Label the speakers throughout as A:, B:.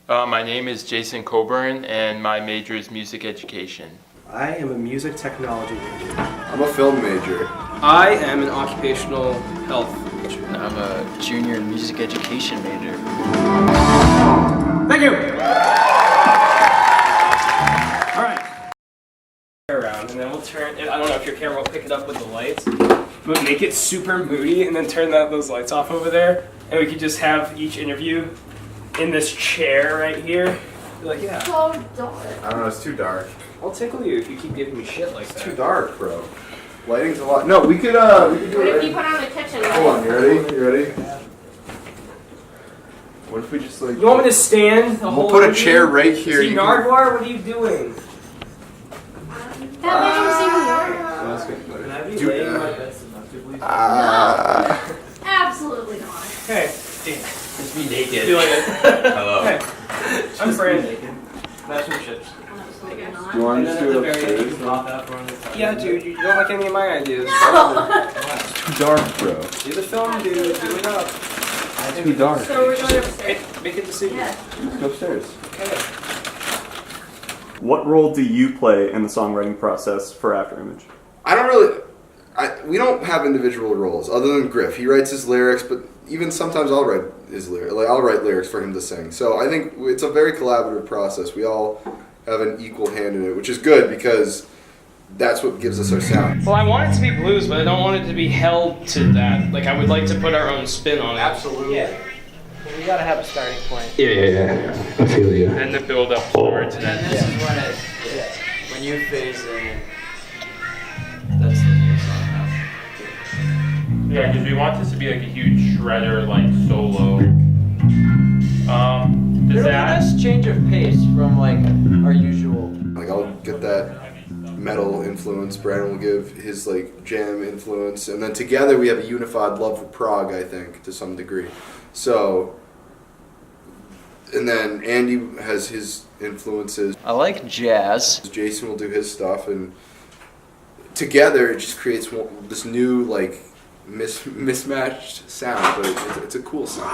A: My name is Jason Coburn, and my major is music education.
B: I am a music technology major.
C: I'm a film major.
D: I am an occupational health major.
E: I'm a junior in music education major.
D: Thank you! Alright. Around, and then we'll turn, I don't know if your camera will pick it up with the lights, but make it super moody and then turn those lights off over there, and we could just have each interview in this chair right here. Be like, yeah.
F: So dark.
C: I don't know, it's too dark.
D: I'll tickle you if you keep giving me shit like that.
C: It's too dark, bro. Lighting's a lot. No, we could do
F: What
C: it.
F: if you put on the kitchen?
C: Hold on, you ready? You ready? What if we just like...
D: You want me to stand the whole
C: We'll put a
D: interview?
C: chair right here.
D: Is he Nardwar? What are you doing?
F: That makes him seem weird.
D: Can I be
C: Dude,
D: laying my bed seductively?
F: Absolutely not.
D: Hey,
A: Just be naked.
D: feel like it.
A: Hello.
D: Hey, I'm Brandon. That's some chips.
F: Absolutely not.
C: Do you want
D: And
C: to
D: then
C: just
D: at
C: do
D: the
C: it
D: very end, you
C: upstairs?
D: can lock up on this. Yeah, dude, you don't like any of my ideas.
F: No.
C: It's too dark, bro.
D: Do the film, dude. Do it up.
C: It's too dark.
F: So we're going upstairs.
D: Make a decision.
F: Yeah.
C: Let's go upstairs.
D: Okay.
G: What role do you play in the songwriting process for Afterimage?
C: I don't really... we don't have individual roles other than Griff. He writes his lyrics, but even sometimes I'll write his lyrics. Like I'll write lyrics for him to sing. So I think it's a very collaborative process. We all have an equal hand in it, which is good because that's what gives us our sound.
D: Well, I want it to be blues, but I don't want it to be held to that. Like, I would like to put our own spin on it.
B: Absolutely.
D: Yeah.
B: You gotta have a starting point.
A: Yeah. I feel you. And the build up forward to that.
E: This is when when you phase in, that's the new song now.
A: Yeah, because we want this to be like a huge shredder, like solo. Does
E: It'll be a
A: that?
E: nice change of pace from like our usual.
C: Like I'll get that metal influence. Brandon will give his like jam influence, and then together we have a unified love for prog. I think to some degree. So, and then Andy has his influences.
E: I like jazz.
C: Jason will do his stuff, and together it just creates this new like mismatched sound. But it's a cool sound.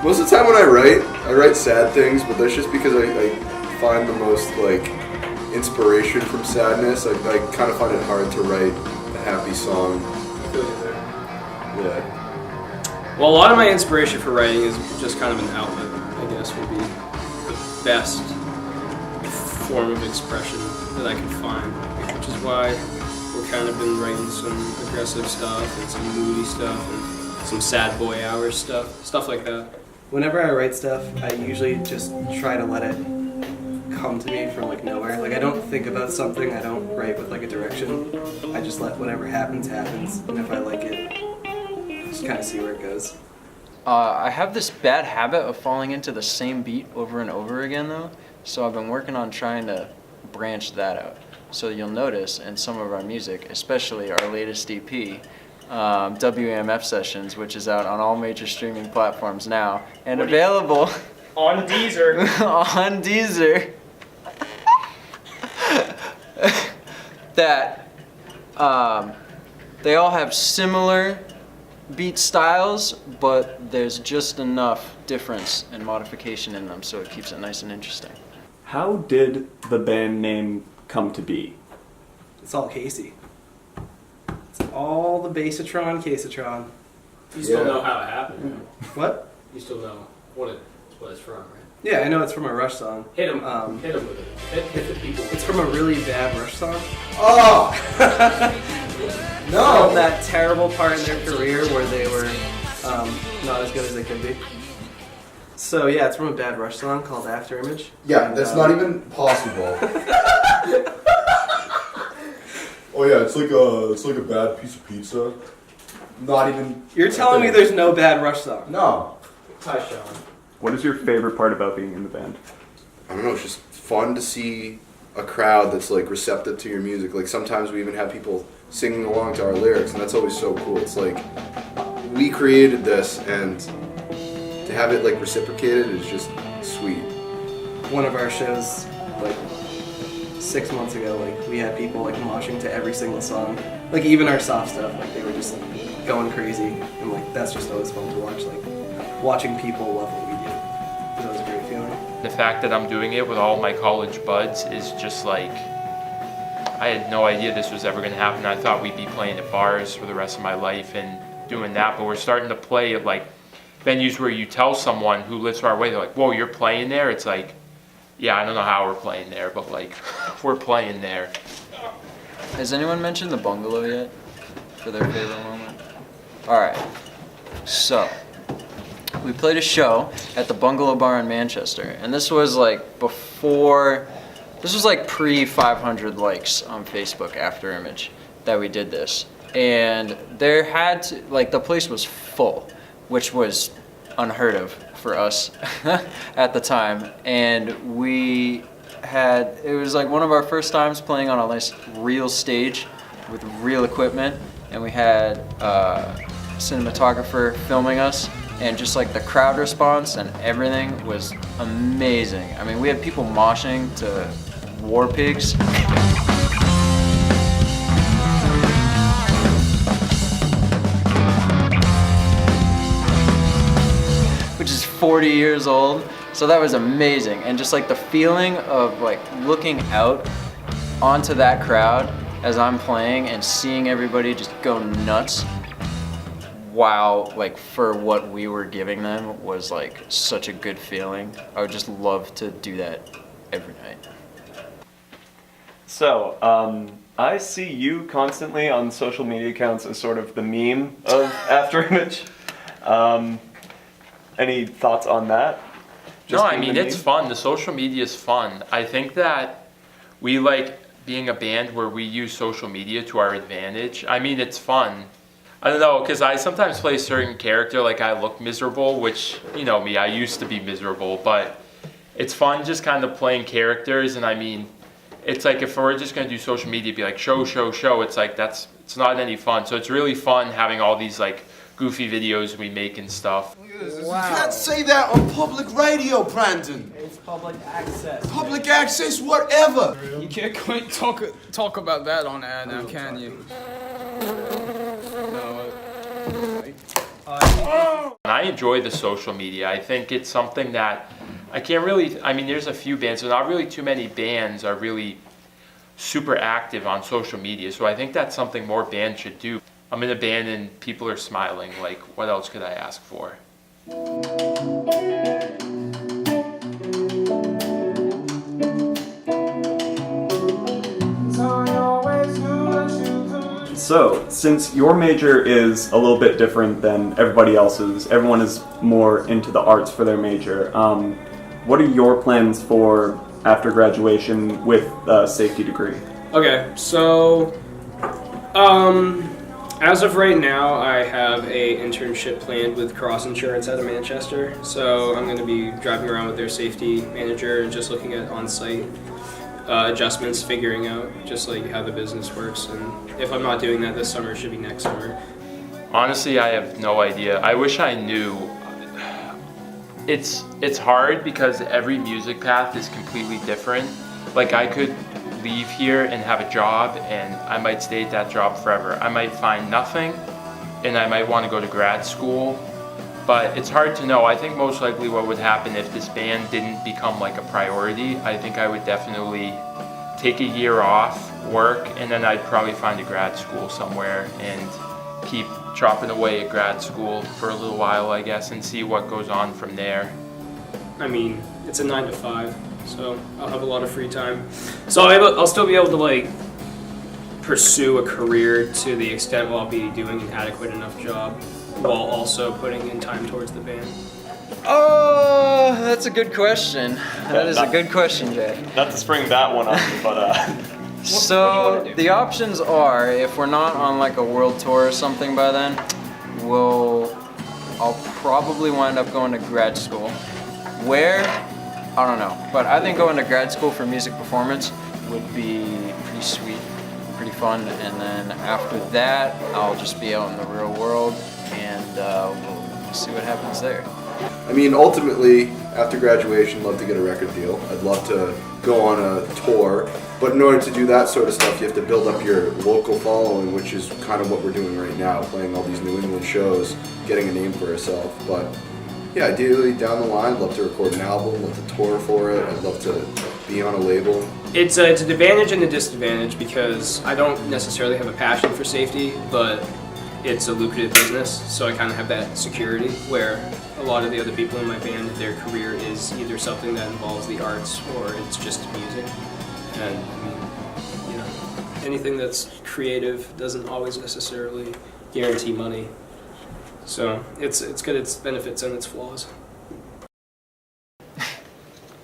C: Most of the time when I write sad things, but that's just because I find the most like inspiration from sadness. I kind of find it hard to write a happy song. Yeah.
D: Well, a lot of my inspiration for writing is just kind of an outlet, I guess, would be the best form of expression that I can find, which is why we're kind of been writing some aggressive stuff and some moody stuff and some sad boy hours stuff like that.
B: Whenever I write stuff, I usually just try to let it come to me from like nowhere. Like I don't think about something, I don't write with like a direction. I just let whatever happens, and if I like it, just kind of see where it goes.
E: I have this bad habit of falling into the same beat over and over again though, so I've been working on trying to branch that out. So you'll notice in some of our music, especially our latest EP, WMF Sessions, which is out on all major streaming platforms now, and available
D: On Deezer.
E: on Deezer, that they all have similar beat styles, but there's just enough difference and modification in them so it keeps it nice and interesting.
G: How did the band name come to be?
B: It's all Casey. It's all the Bassatron, Casatron.
D: You still know how it happened.
B: What?
D: You still know what it's from, right?
B: Yeah, I know it's from a Rush song.
D: Hit him with it. Hit the people.
B: It's from a really bad Rush song.
C: Oh
B: From that terrible part in their career where they were not as good as they could be. So yeah, it's from a bad Rush song called Afterimage.
C: yeah,
B: And,
C: that's not even possible. Oh yeah, it's like a bad piece of pizza. Not even.
B: You're telling me there's no bad Rush song?
C: No.
D: Hi, Sean.
G: What is your favorite part about being in the band?
C: I don't know. It's just fun to see a crowd that's like receptive to your music. Like sometimes we even have people singing along to our lyrics, and that's always so cool. It's like we created this, and to have it like reciprocated is just sweet.
B: One of our shows, like 6 months ago, like we had people like moshing to every single song. Like even our soft stuff, like they were just like going crazy, and like that's just always fun to watch. Like watching people love what we do. That was a great feeling.
A: The fact that I'm doing it with all my college buds is just like, I had no idea this was ever going to happen. I thought we'd be playing at bars for the rest of my life and doing that, but we're starting to play at like venues where you tell someone who lives far away, they're like, whoa, you're playing there? It's like, yeah, I don't know how we're playing there, but like, we're playing there.
E: Has anyone mentioned the bungalow yet for their favorite moment? Alright, so we played a show at the Bungalow Bar in Manchester, and this was like pre 500 likes on Facebook Afterimage that we did this. And there had to, like, the place was full, which was unheard of for us at the time. And it was like one of our first times playing on a nice real stage with real equipment, and we had a cinematographer filming us, and just like the crowd response and everything was amazing. I mean, we had people moshing to War Pigs. Which is 40 years old. So that was amazing. And just like the feeling of like looking out onto that crowd as I'm playing and seeing everybody just go nuts, wow, like for what we were giving them was like such a good feeling. I would just love to do that every night.
G: So, I see you constantly on social media accounts as sort of the meme of Afterimage. Any thoughts on that?
A: No, I
G: being
A: mean,
G: the
A: it's
G: meme?
A: fun. The social media is fun. I think that we like being a band where we use social media to our advantage. I mean, it's fun. I don't know, because I sometimes play a certain character, like I look miserable, which, you know me, I used to be miserable, but it's fun just kind of playing characters. And I mean, it's like if we're just going to do social media, be like show, it's like it's not any fun. So it's really fun having all these like goofy videos we make and stuff.
H: You can't say that on public radio, Brandon.
I: It's public access.
H: Public access, whatever.
I: You can't quite talk about that on air now, can you?
A: I enjoy the social media. I think it's something that I can't really, I mean, there's a few bands, but not really too many bands are really super active on social media. So I think that's something more bands should do. I'm in a band and people are smiling. Like, what else could I ask for?
G: So, since your major is a little bit different than everybody else's, everyone is more into the arts for their major. What are your plans for after graduation with a safety degree?
D: Okay, so as of right now, I have a internship planned with Cross Insurance out of Manchester. So I'm going to be driving around with their safety manager and just looking at on-site adjustments, figuring out just like how the business works. And if I'm not doing that this summer, it should be next summer.
A: Honestly, I have no idea. I wish I knew. It's hard because every music path is completely different. Like I could leave here and have a job and I might stay at that job forever. I might find nothing and I might want to go to grad school, but it's hard to know. I think most likely what would happen if this band didn't become like a priority, I think I would definitely take a year off work and then I'd probably find a grad school somewhere and keep chopping away at grad school for a little while, I guess, and see what goes on from there.
D: I mean, it's a 9 to 5, so I'll have a lot of free time. So I'll still be able to like pursue a career to the extent where I'll be doing an adequate enough job while also putting in time towards the band.
E: Oh, that's a good question. That is a good question, Jay.
G: Not to spring that one up, but
E: So the options are, if we're not on like a world tour or something by then, I'll probably wind up going to grad school. Where? I don't know. But I think going to grad school for music performance would be pretty sweet, pretty fun. And then after that, I'll just be out in the real world and we'll see what happens there.
C: I mean, ultimately, after graduation, I'd love to get a record deal. I'd love to go on a tour. But in order to do that sort of stuff, you have to build up your local following, which is kind of what we're doing right now, playing all these New England shows, getting a name for ourselves. But yeah, ideally down the line, I'd love to record an album, love to tour for it, I'd love to be on a label.
D: It's an advantage and a disadvantage because I don't necessarily have a passion for safety, but it's a lucrative business, so I kind of have that security where a lot of the other people in my band, their career is either something that involves the arts or it's just music. And I mean, you know, anything that's creative doesn't always necessarily guarantee money. So it's got its benefits and its flaws.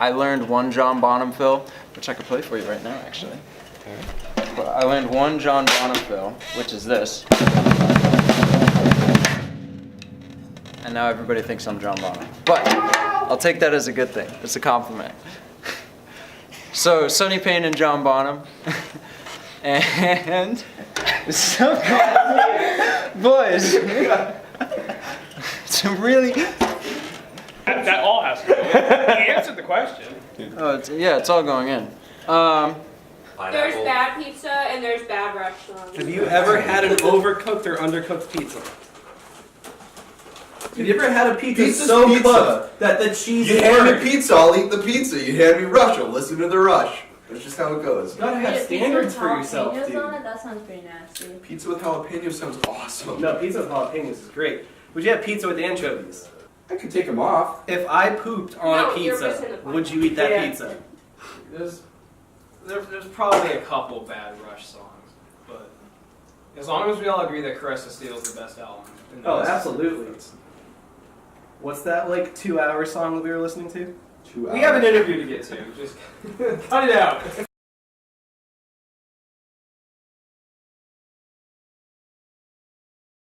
E: I learned one John Bonham fill, which I could play for you right now, actually. But I learned one John Bonham fill, which is this. And now everybody thinks I'm John Bonham. But I'll take that as a good thing. It's a compliment. So, Sonny Payne and John Bonham. And some boys. It's a really...
D: That all has to go in. He answered the question.
E: Oh, it's all going in.
F: There's bad pizza and there's bad restaurants.
B: Have you ever had an overcooked or undercooked pizza? Have you ever had a pizza
C: Pizza's
B: so
C: pizza.
B: cooked that the cheese
C: You
B: is
C: hand
B: burnt?
C: me pizza, I'll eat the pizza. You hand me Rush, I'll listen to the Rush. That's just how it goes.
B: You gotta have standards for yourself, dude.
F: That sounds pretty nasty.
C: Pizza with jalapeno sounds awesome.
B: No, pizza with jalapenos is great. Would you have pizza with anchovies?
C: I could take them off.
B: If I pooped on
F: No,
B: a
F: you're
B: pizza,
F: missing the point.
B: would you eat that
D: Yeah.
B: pizza?
D: There's probably a couple bad Rush songs, but as long as we all agree that Caressa Steel is the best album. then
B: Oh,
D: that's-
B: absolutely. What's that, like, 2-hour song that we were listening to?
C: 2 hours.
D: We have an interview to get to. Just cut it out.